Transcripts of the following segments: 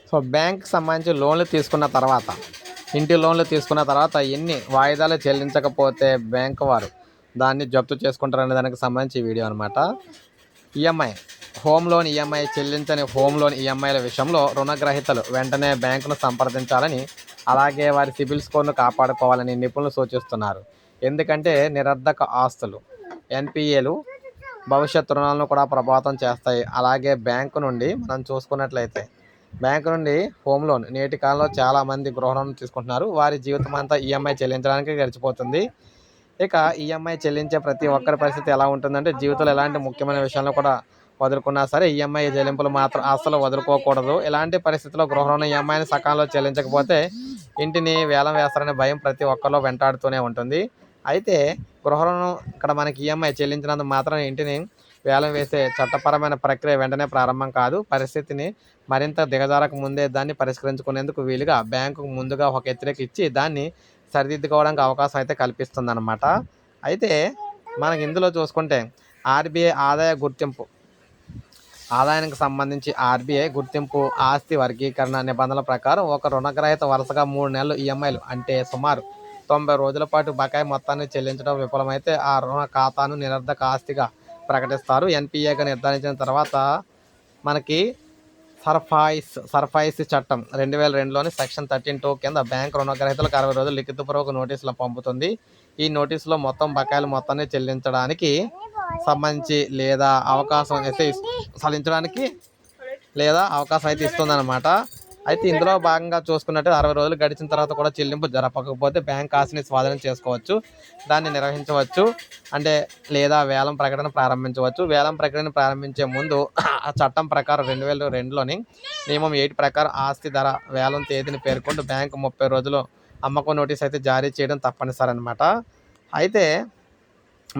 So బ్యాంక్కి సంబంధించి లోన్లు తీసుకున్న తర్వాత, ఇంటి లోన్లు తీసుకున్న తర్వాత ఎన్ని వాయిదాలు చెల్లించకపోతే బ్యాంకు వారు దాన్ని జప్తు చేసుకుంటారనే దానికి సంబంధించి వీడియో అనమాట. ఈఎంఐ హోమ్ లోన్ ఈఎంఐ చెల్లించని హోమ్ లోన్ ఈఎంఐల విషయంలో రుణగ్రహీతలు వెంటనే బ్యాంకును సంప్రదించాలని, అలాగే వారి సిబిల్ స్కోర్ను కాపాడుకోవాలని నిపుణులు సూచిస్తున్నారు. ఎందుకంటే నిరర్ధక ఆస్తులు ఎన్పిఏలు భవిష్యత్ రుణాలను కూడా ప్రభావితం చేస్తాయి. అలాగే బ్యాంకు నుండి మనం చూసుకున్నట్లయితే, బ్యాంకు నుండి హోమ్ లోన్ నేటి కాలంలో చాలామంది గృహ రుణం తీసుకుంటున్నారు. వారి జీవితం అంతా ఈఎంఐ చెల్లించడానికి గడిచిపోతుంది. ఇక ఈఎంఐ చెల్లించే ప్రతి ఒక్కరి పరిస్థితి ఎలా ఉంటుందంటే, జీవితంలో ఎలాంటి ముఖ్యమైన విషయాలను కూడా వదులుకున్నా సరే ఈఎంఐ చెల్లింపులు మాత్రం అస్సలు వదులుకోకూడదు. ఇలాంటి పరిస్థితుల్లో గృహ రుణ ఈఎంఐని సకాలంలో చెల్లించకపోతే ఇంటిని వేలం వేస్తారనే భయం ప్రతి ఒక్కరిలో వెంటాడుతూనే ఉంటుంది. అయితే గృహ రుణం ఇక్కడ మనకి ఈఎంఐ చెల్లించినందుకు మాత్రం ఇంటిని వేలం వేసే చట్టపరమైన ప్రక్రియ వెంటనే ప్రారంభం కాదు. పరిస్థితిని మరింత దిగజారక ముందే దాన్ని పరిష్కరించుకునేందుకు వీలుగా బ్యాంకుకు ముందుగా ఒక హెచ్చరిక ఇచ్చి దాన్ని సరిదిద్దుకోవడానికి అవకాశం అయితే కల్పిస్తుందన్నమాట. అయితే మనకి ఇందులో చూసుకుంటే ఆర్బీఐ ఆదాయానికి సంబంధించి ఆర్బీఐ గుర్తింపు ఆస్తి వర్గీకరణ నిబంధనల ప్రకారం ఒక రుణగ్రహీత వరుసగా 3 నెలలు ఈఎంఐలు అంటే సుమారు 90 రోజుల పాటు బకాయి మొత్తాన్ని చెల్లించడం విఫలమైతే ఆ రుణ ఖాతాను నిరర్ధక ఆస్తిగా ప్రకటిస్తారు. ఎన్పిఏగా నిర్ధారించిన తర్వాత మనకి సర్ఫాయిస్ చట్టం 2002లోని సెక్షన్ 13(2) కింద బ్యాంకు రుణగ్రహీతలకు 60 రోజులు లిఖితపూర్వక నోటీసులు పంపుతుంది. ఈ నోటీసులో మొత్తం బకాయిల మొత్తాన్ని చెల్లించడానికి సంబంధించి లేదా అవకాశం అయితే సలించడానికి లేదా అవకాశం అయితే ఇస్తుందన్నమాట. అయితే ఇందులో భాగంగా చూసుకున్నట్టు 60 రోజులు గడిచిన తర్వాత కూడా చెల్లింపు జరపకపోతే బ్యాంక్ ఆస్తిని స్వాధీనం చేసుకోవచ్చు, దాన్ని నిర్వహించవచ్చు, అంటే లేదా వేలం ప్రకటన ప్రారంభించవచ్చు. వేలం ప్రకటన ప్రారంభించే ముందు ఆ చట్టం ప్రకారం 2002లోని నియమం 8 ప్రకారం ఆస్తి ధర వేలం తేదీని పేర్కొంటూ బ్యాంకు 30 రోజులు అమ్మకం నోటీస్ అయితే జారీ చేయడం తప్పనిసరి అనమాట. అయితే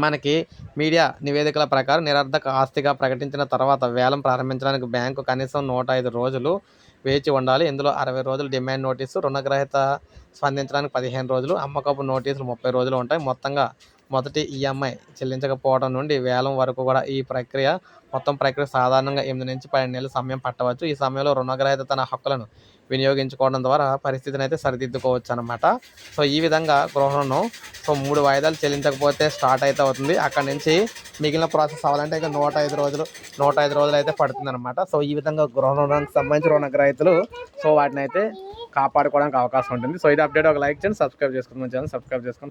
మనకి మీడియా నివేదికల ప్రకారం నిరర్ధక ఆస్తిగా ప్రకటించిన తర్వాత వేలం ప్రారంభించడానికి బ్యాంకు కనీసం 105 రోజులు వేచి ఉండాలి. ఇందులో 60 రోజులు డిమాండ్ నోటీసు, రుణగ్రహీత స్పందించడానికి 15 రోజులు, అమ్మకపు నోటీసులు 30 రోజులు ఉంటాయి. మొత్తంగా మొదటి ఈఎంఐ చెల్లించకపోవడం నుండి వేలం వరకు కూడా మొత్తం ప్రక్రియ సాధారణంగా 8 నుంచి 12 నెలల సమయం పట్టవచ్చు. ఈ సమయంలో రుణగ్రహీత తన హక్కులను వినియోగించుకోవడం ద్వారా పరిస్థితిని అయితే సరిదిద్దుకోవచ్చు అనమాట. సో ఈ విధంగా గృహ రుణం 3 వాయిదాలు చెల్లించకపోతే స్టార్ట్ అయితే అవుతుంది. అక్కడ నుంచి మిగిలిన ప్రాసెస్ అవ్వాలంటే ఇక 105 రోజులు అయితే పడుతుంది అనమాట. సో ఈ విధంగా గృహ రుణానికి సంబంధించి రుణగ్రహీతలు వాటిని అయితే కాపాడుకోవడానికి అవకాశం ఉంటుంది. సో ఇది అప్డేట్. ఒక లైక్ చేయండి, సబ్స్క్రైబ్ చేసుకోండి, మన ఛానల్ సబ్స్క్రైబ్ చేసుకోండి.